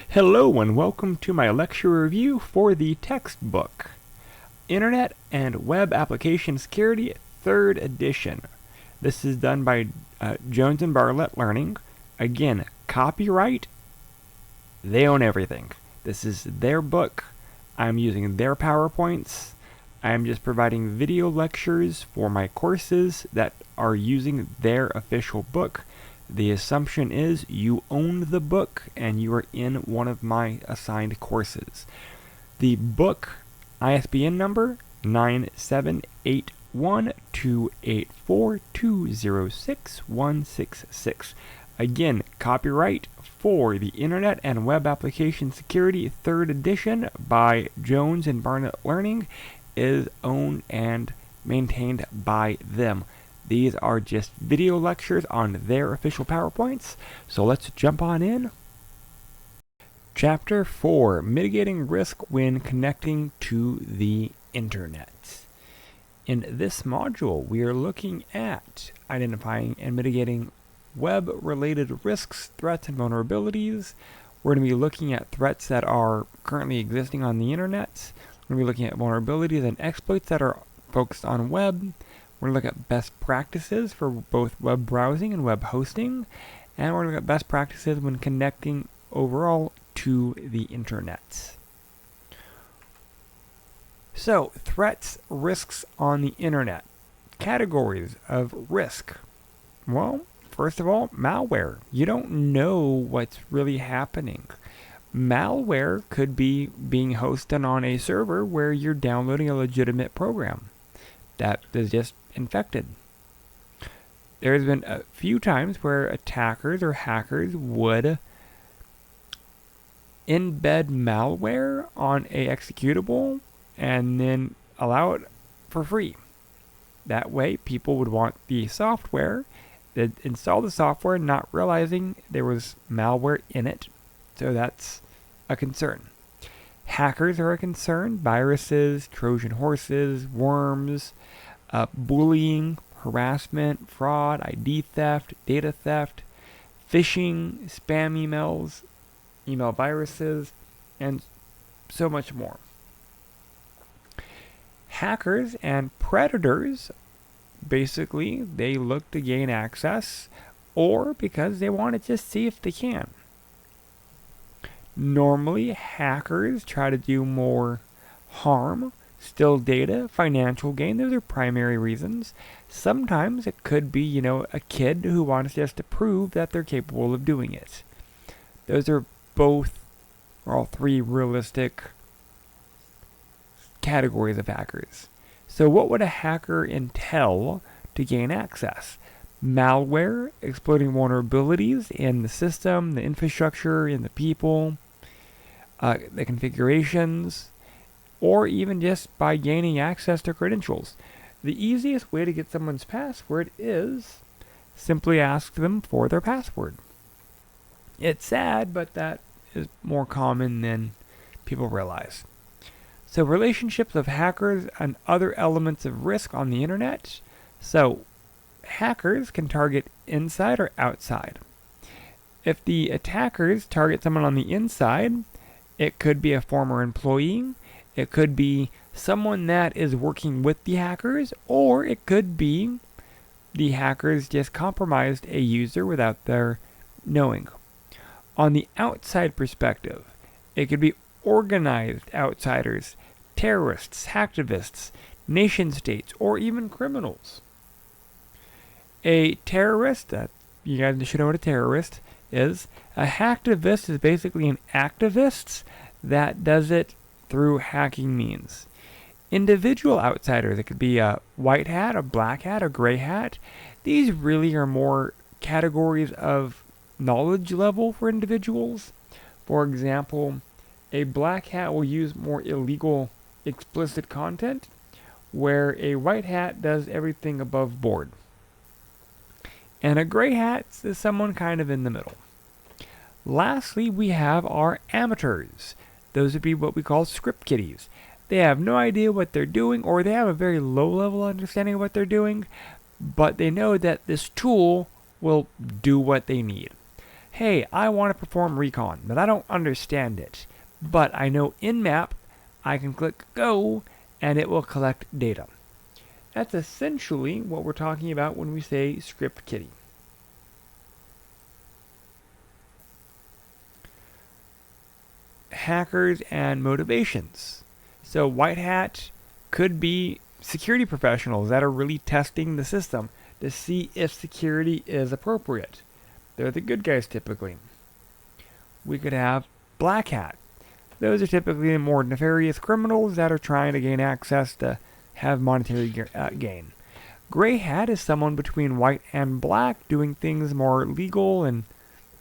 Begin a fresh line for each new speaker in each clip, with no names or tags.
Hello and welcome to my lecture review for the textbook, Internet and Web Application Security, 3rd edition. This is done by Jones and Bartlett Learning. Again, copyright, they own everything. This is their book. I'm using their PowerPoints. I'm just providing video lectures for my courses that are using their official book. The assumption is you own the book and you are in one of my assigned courses. The book ISBN number 9781284206166. Again, copyright for the Internet and Web Application Security 3rd edition by Jones and Bartlett Learning is owned and maintained by them. These are just video lectures on their official PowerPoints, so let's jump on in. Chapter 4, Mitigating Risk When Connecting to the Internet. In this module, we are looking at identifying and mitigating web-related risks, threats, and vulnerabilities. We're going to be looking at threats that are currently existing on the Internet. We're going to be looking at vulnerabilities and exploits that are focused on web. We're going to look at best practices for both web browsing and web hosting, and we're going to look at best practices when connecting overall to the internet. So, threats, risks on the internet. Categories of risk. Well, first of all, malware. You don't know what's really happening. Malware could be being hosted on a server where you're downloading a legitimate program that is just infected. There's been a few times where attackers or hackers would embed malware on a executable and then allow it for free. That way people would want the software, they'd install the software not realizing there was malware in it. So that's a concern. Hackers are a concern. Viruses, Trojan horses, worms, bullying, harassment, fraud, ID theft, data theft, phishing, spam emails, email viruses, and so much more. Hackers and predators, basically, they look to gain access or because they want to just see if they can. Normally, hackers try to do more harm, steal data, financial gain. Those are primary reasons. Sometimes it could be, a kid who wants just to prove that they're capable of doing it. Those are both, or all three, realistic categories of hackers. So what would a hacker entail to gain access? Malware, exploiting vulnerabilities in the system, the infrastructure, in the people, the configurations, or even just by gaining access to credentials. The easiest way to get someone's password is simply ask them for their password. It's sad, but that is more common than people realize. So relationships of hackers and other elements of risk on the internet. So hackers can target inside or outside. If the attackers target someone on the inside, it could be a former employee, it could be someone that is working with the hackers, or it could be the hackers just compromised a user without their knowing. On the outside perspective, it could be organized outsiders, terrorists, hacktivists, nation states, or even criminals. A terrorist, you guys should know what a terrorist is. A hacktivist is basically an activist that does it through hacking means. Individual outsiders, it could be a white hat, a black hat, a gray hat. These really are more categories of knowledge level for individuals. For example, a black hat will use more illegal, explicit content, where a white hat does everything above board. And a gray hat is someone kind of in the middle. Lastly, we have our amateurs. Those would be what we call script kiddies. They have no idea what they're doing, or they have a very low level understanding of what they're doing, but they know that this tool will do what they need. hey, I want to perform recon, but I don't understand it. But I know in-map, I can click go, and it will collect data. That's essentially what we're talking about when we say script kiddie. Hackers and motivations. So white hat could be security professionals that are really testing the system to see if security is appropriate. They're the good guys typically. We could have black hat. Those are typically the more nefarious criminals that are trying to gain access to have monetary gain. Gray hat is someone between white and black doing things more legal and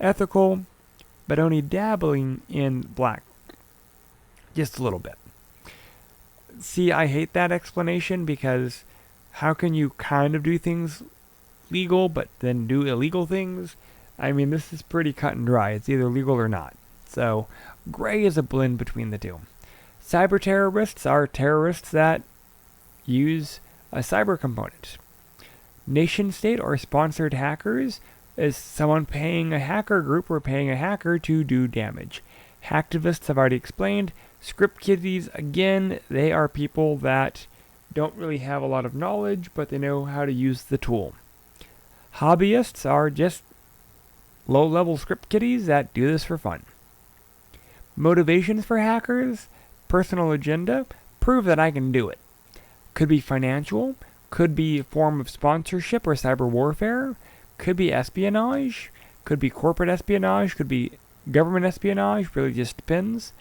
ethical, but only dabbling in black. Just a little bit. See, I hate that explanation because how can you kind of do things legal but then do illegal things? I mean, this is pretty cut and dry. It's either legal or not. So, gray is a blend between the two. Cyber terrorists are terrorists that use a cyber component. Nation state or sponsored hackers is someone paying a hacker group or paying a hacker to do damage. Hacktivists I've already explained. Script kiddies, again, they are people that don't really have a lot of knowledge, but they know how to use the tool. Hobbyists are just low-level script kiddies that do this for fun. Motivations for hackers, personal agenda, prove that I can do it. Could be financial, could be a form of sponsorship or cyber warfare, could be espionage, could be corporate espionage, could be government espionage, really just depends.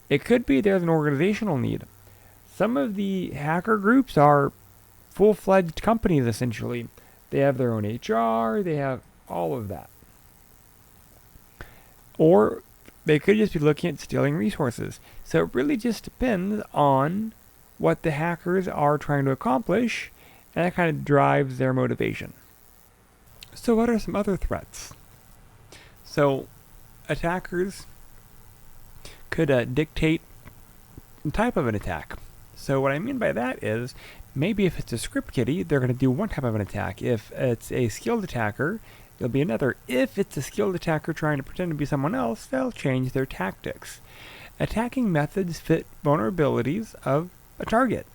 It could be there's an organizational need. Some of the hacker groups are full-fledged companies, essentially. They have their own HR, they have all of that. Or they could just be looking at stealing resources. So it really just depends on what the hackers are trying to accomplish, and that kind of drives their motivation. So what are some other threats? So attackers could dictate the type of an attack. So what I mean by that is, maybe if it's a script kiddie, they're going to do one type of an attack. If it's a skilled attacker, it'll be another. If it's a skilled attacker trying to pretend to be someone else, they'll change their tactics. Attacking methods fit vulnerabilities of a target.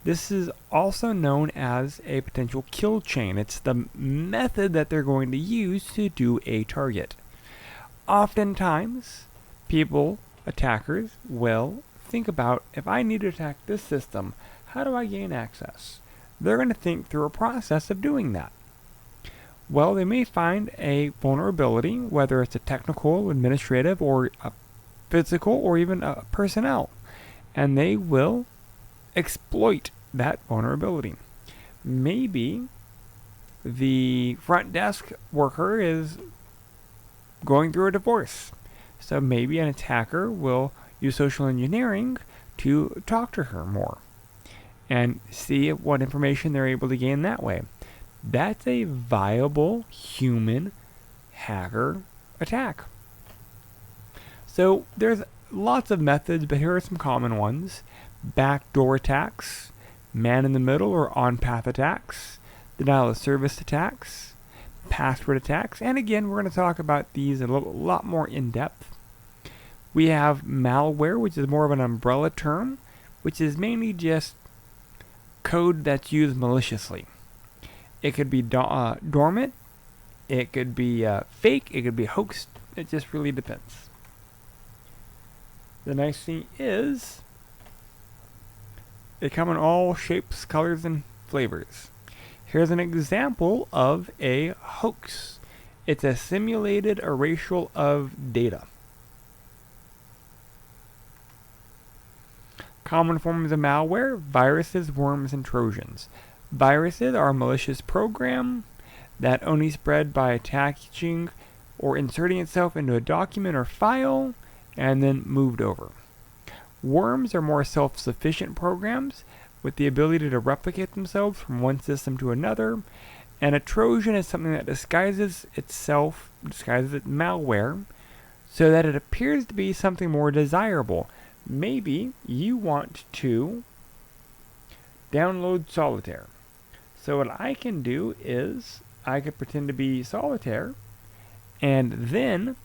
This is also known as a potential kill chain. It's the method that they're going to use to do a target. Oftentimes, attackers, will think about, if I need to attack this system, how do I gain access? They're going to think through a process of doing that. Well, they may find a vulnerability, whether it's a technical, administrative, or a physical, or even a personnel, and they will exploit that vulnerability. Maybe the front desk worker is going through a divorce, so maybe an attacker will use social engineering to talk to her more and see what information they're able to gain that way. That's a viable human hacker attack. So there's lots of methods, but here are some common ones. Backdoor attacks, man-in-the-middle or on-path attacks, denial-of-service attacks, password attacks, and again, we're going to talk about these a lot more in depth. We have malware, which is more of an umbrella term, which is mainly just code that's used maliciously. It could be dormant, it could be fake, it could be hoaxed. It just really depends. The nice thing is, they come in all shapes, colors, and flavors. Here's an example of a hoax. It's a simulated erasure of data. Common forms of malware: viruses, worms, and trojans. Viruses are a malicious program that only spread by attaching or inserting itself into a document or file and then moved over. Worms are more self-sufficient programs with the ability to replicate themselves from one system to another, and a Trojan is something that disguises its malware, so that it appears to be something more desirable. Maybe you want to download Solitaire. So what I can do is, I could pretend to be Solitaire, And then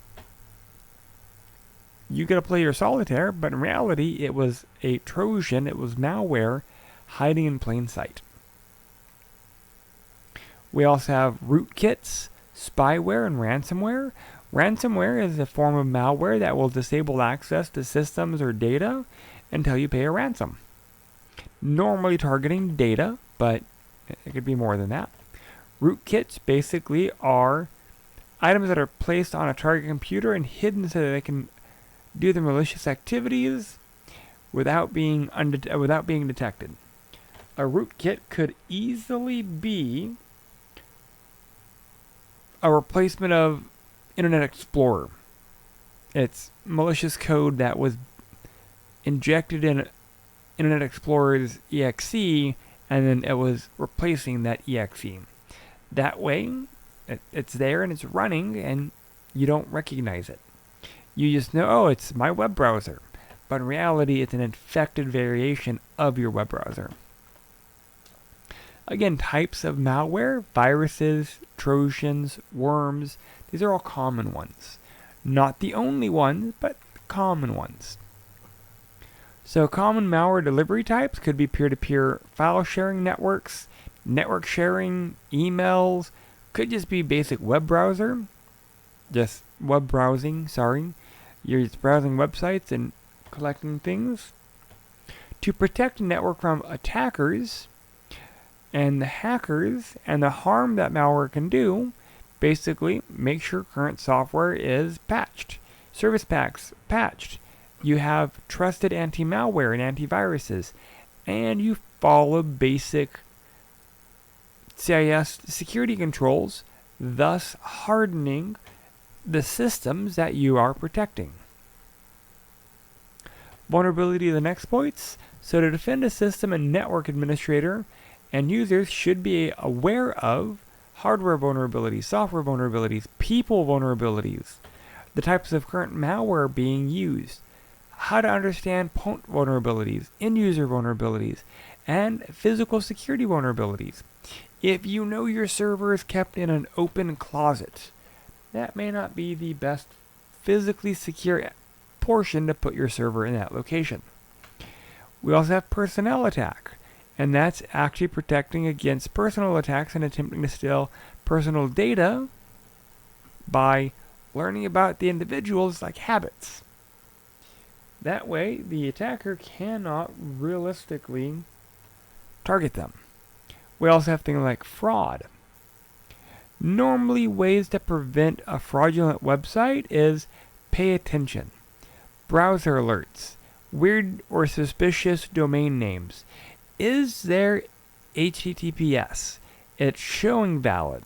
you get to play your solitaire, but in reality, it was a Trojan, it was malware hiding in plain sight. We also have rootkits, spyware, and ransomware. Ransomware is a form of malware that will disable access to systems or data until you pay a ransom. Normally targeting data, but it could be more than that. Rootkits basically are items that are placed on a target computer and hidden so that they can do the malicious activities without being detected. A rootkit could easily be a replacement of Internet Explorer. It's malicious code that was injected in Internet Explorer's exe, and then it was replacing that exe. That way, it's there and it's running, and you don't recognize it. You just know, oh, it's my web browser. But in reality, it's an infected variation of your web browser. Again, types of malware, viruses, Trojans, worms, these are all common ones. Not the only ones, but common ones. So common malware delivery types could be peer-to-peer file sharing networks, network sharing, emails, could just be basic web browser, just web browsing, sorry. You're just browsing websites and collecting things. To protect a network from attackers and the hackers and the harm that malware can do, basically make sure current software is patched. Service packs patched. You have trusted anti-malware and antiviruses, and you follow basic CIS security controls, thus hardening the systems that you are protecting. Vulnerability and exploits. So to defend a system, a network administrator and users should be aware of hardware vulnerabilities, software vulnerabilities, people vulnerabilities, the types of current malware being used, how to understand point vulnerabilities, end-user vulnerabilities, and physical security vulnerabilities. If you know your server is kept in an open closet, that may not be the best physically secure portion to put your server in that location. We also have personnel attack, and that's actually protecting against personal attacks and attempting to steal personal data by learning about the individual's habits. That way, the attacker cannot realistically target them. We also have things like fraud. Normally, ways to prevent a fraudulent website is pay attention, browser alerts, weird or suspicious domain names. Is there HTTPS? It's showing valid.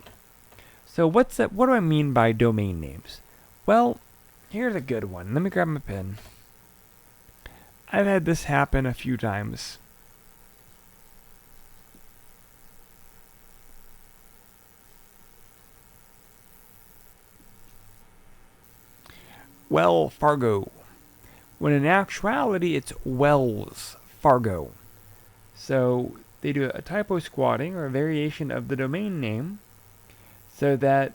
So what do I mean by domain names? Well, here's a good one. Let me grab my pen. I've had this happen a few times. Well, Fargo. When in actuality, it's Wells Fargo. So they do a typo squatting or a variation of the domain name so that,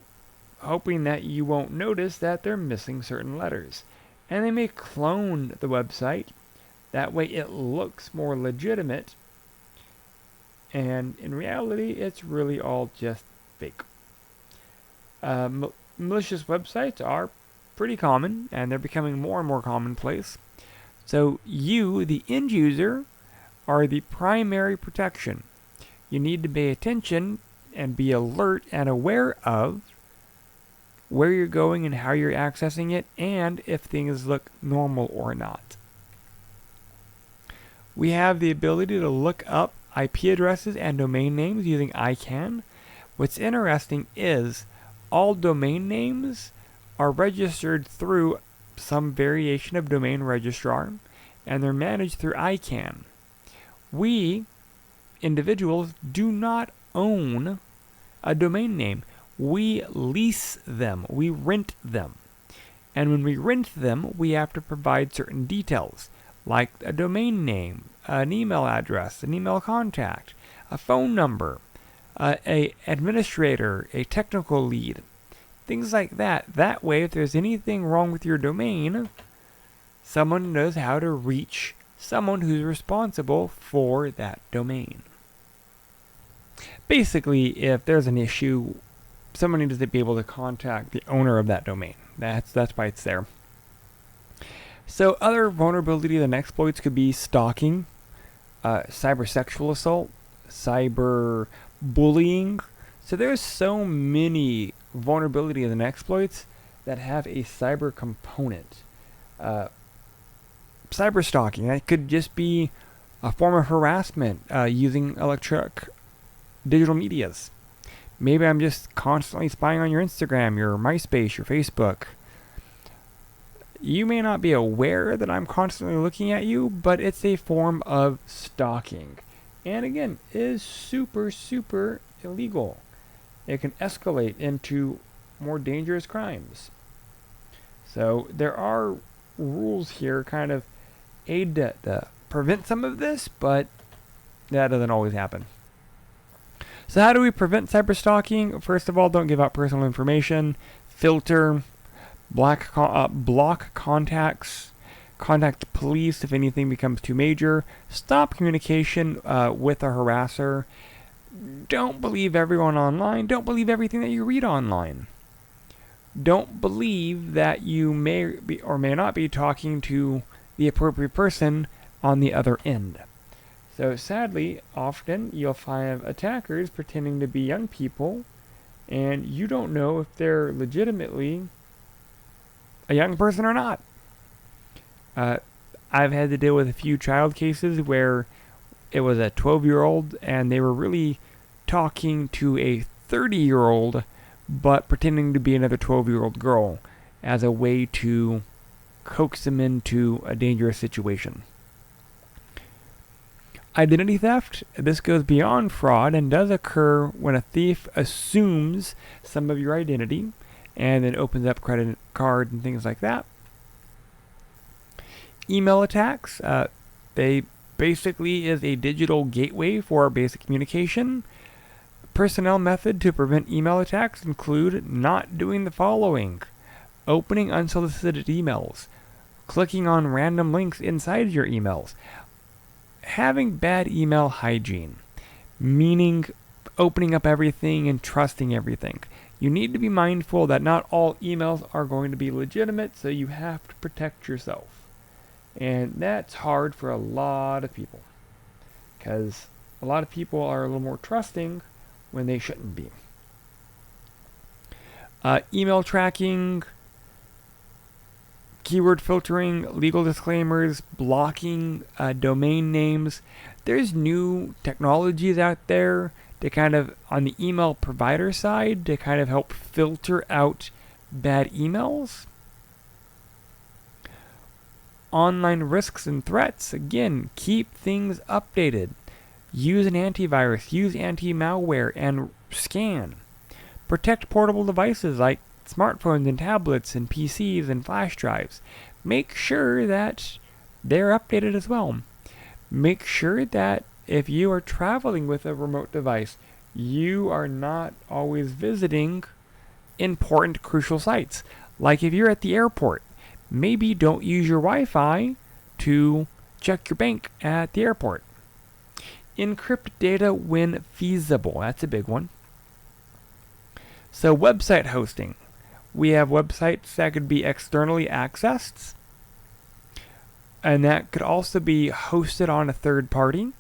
hoping that you won't notice that they're missing certain letters. And they may clone the website. That way it looks more legitimate. And in reality, it's really all just fake. Malicious websites are pretty common, and they're becoming more and more commonplace. So you, the end user, are the primary protection. You need to pay attention and be alert and aware of where you're going and how you're accessing it, and if things look normal or not. We have the ability to look up IP addresses and domain names using ICANN. What's interesting is all domain names are registered through some variation of domain registrar, and they're managed through ICANN. We, individuals, do not own a domain name. We lease them. We rent them. And when we rent them, we have to provide certain details, like a domain name, an email address, an email contact, a phone number, a administrator, a technical lead. things like that. That way, if there's anything wrong with your domain, someone knows how to reach someone who's responsible for that domain. Basically, if there's an issue, someone needs to be able to contact the owner of that domain. That's why it's there. So other vulnerabilities and exploits could be stalking, cyber sexual assault, cyber bullying. So there's so many vulnerabilities and exploits that have a cyber component. Cyber stalking, that could just be a form of harassment using electronic digital medias. Maybe I'm just constantly spying on your Instagram, your MySpace, your Facebook. You may not be aware that I'm constantly looking at you, but it's a form of stalking. And again, it is super, super illegal. It can escalate into more dangerous crimes. So there are rules here kind of aid to prevent some of this, but that doesn't always happen. So how do we prevent cyber stalking? First of all, don't give out personal information. Filter, block contacts, contact the police if anything becomes too major. Stop communication with a harasser. Don't believe everyone online. Don't believe everything that you read online. Don't believe that you may be or may not be talking to the appropriate person on the other end. So sadly, often you'll find attackers pretending to be young people, and you don't know if they're legitimately a young person or not. I've had to deal with a few child cases where it was a 12-year-old and they were really talking to a 30-year-old but pretending to be another 12-year-old girl as a way to coax them into a dangerous situation. Identity theft, this goes beyond fraud and does occur when a thief assumes some of your identity and then opens up credit card and things like that. Email attacks, they basically is a digital gateway for basic communication. Personnel method to prevent email attacks include not doing the following: opening unsolicited emails, clicking on random links inside your emails, having bad email hygiene, meaning opening up everything and trusting everything. You need to be mindful that not all emails are going to be legitimate, so you have to protect yourself. And that's hard for a lot of people, because a lot of people are a little more trusting when they shouldn't be. Email tracking, keyword filtering, legal disclaimers, blocking domain names. There's new technologies out there to kind of, on the email provider side, to kind of help filter out bad emails. Online risks and threats. Again, keep things updated. Use an antivirus, use anti-malware, and scan. Protect portable devices like smartphones and tablets and PCs and flash drives. Make sure that they're updated as well. Make sure that if you are traveling with a remote device, you are not always visiting important, crucial sites. Like if you're at the airport, maybe don't use your Wi-Fi to check your bank at the airport. Encrypt data when feasible. That's a big one. So website hosting. We have websites that could be externally accessed, and that could also be hosted on a third party.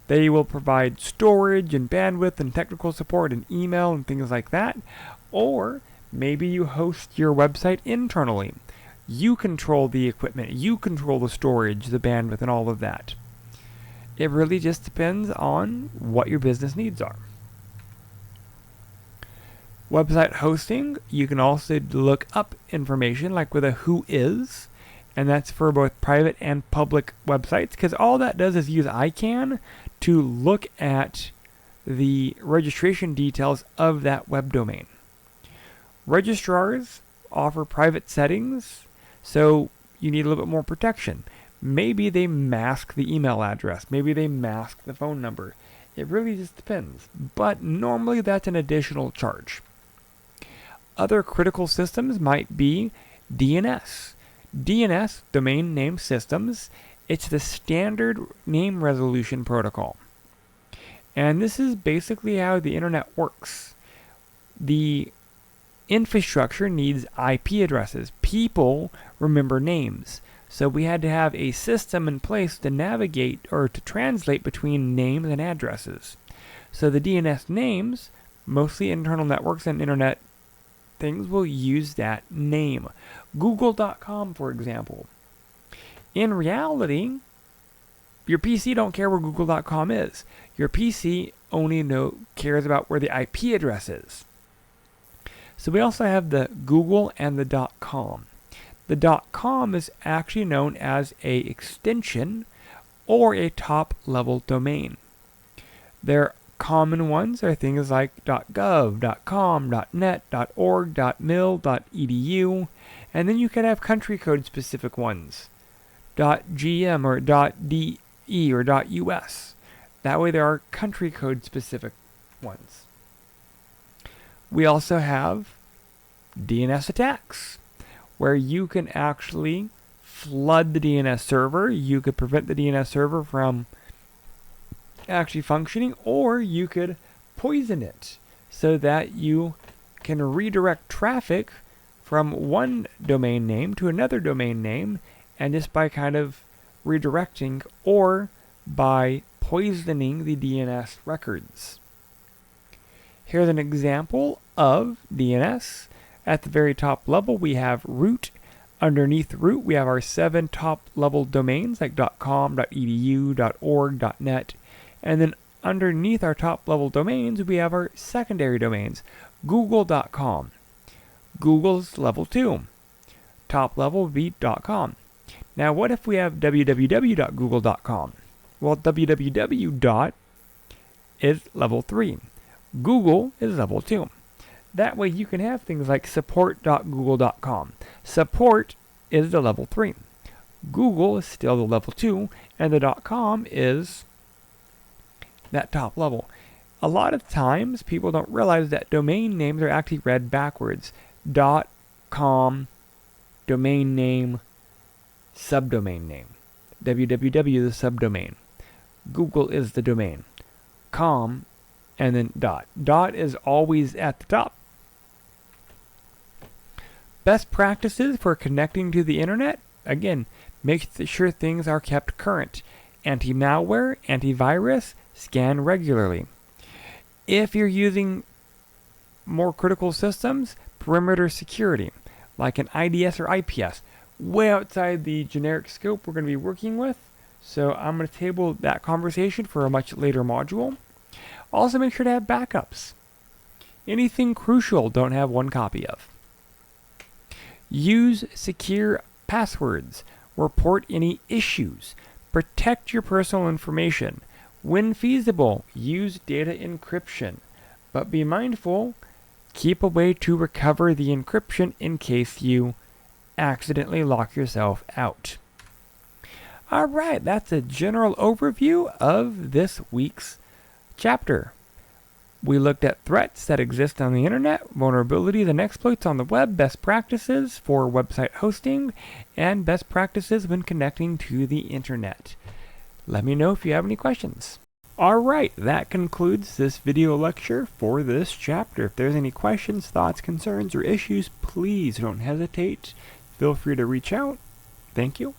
They will provide storage and bandwidth and technical support and email and things like that. Or maybe you host your website internally. You control the equipment, you control the storage, the bandwidth, and all of that. It really just depends on what your business needs are. Website hosting, you can also look up information like with a who is, and that's for both private and public websites, because all that does is use ICANN to look at the registration details of that web domain. Registrars offer private settings, so you need a little bit more protection. Maybe they mask the email address, maybe they mask the phone number. It really just depends, but normally that's an additional charge. Other critical systems might be DNS. DNS, Domain Name Systems, it's the standard name resolution protocol. And this is basically how the internet works. The infrastructure needs IP addresses. People remember names. So we had to have a system in place to navigate or to translate between names and addresses. So the DNS names, mostly internal networks and internet things, will use that name. Google.com, for example. In reality, your PC don't care where Google.com is. Your PC only cares about where the IP address is. So we also have the Google and the .com. The .com is actually known as a extension or a top-level domain. Their common ones are things like .gov, .com, .net, .org, .mil, .edu, and then you can have country code specific ones. .gm or .de or .us. That way there are country code specific ones. We also have DNS attacks, where you can actually flood the DNS server. You could prevent the DNS server from actually functioning, or you could poison it so that you can redirect traffic from one domain name to another domain name, and just by kind of redirecting or by poisoning the DNS records. Here's an example of DNS. At the very top level, we have root. Underneath root, we have our 7 top-level domains like .com, .edu, .org, .net. And then underneath our top-level domains, we have our secondary domains. Google.com. Google's level 2. Top level would be .com. Now, what if we have www.google.com? Well, www. is level 3. Google is level 2. That way you can have things like support.google.com. Support is the level 3. Google is still the level 2, and the .com is that top level. A lot of times people don't realize that domain names are actually read backwards. .com, domain name, subdomain name. www is the subdomain. Google is the domain. Com and then dot. Dot is always at the top. Best practices for connecting to the internet? Again, make sure things are kept current. Anti-malware, antivirus, scan regularly. If you're using more critical systems, perimeter security, like an IDS or IPS, way outside the generic scope we're going to be working with. So I'm going to table that conversation for a much later module. Also make sure to have backups. Anything crucial, don't have one copy of. Use secure passwords. Report any issues. Protect your personal information. When feasible, use data encryption. But be mindful, keep a way to recover the encryption in case you accidentally lock yourself out. Alright, that's a general overview of this week's chapter. We looked at threats that exist on the internet, vulnerabilities and exploits on the web, best practices for website hosting, and best practices when connecting to the internet. Let me know if you have any questions. Alright, that concludes this video lecture for this chapter. If there's any questions, thoughts, concerns, or issues, please don't hesitate. Feel free to reach out. Thank you.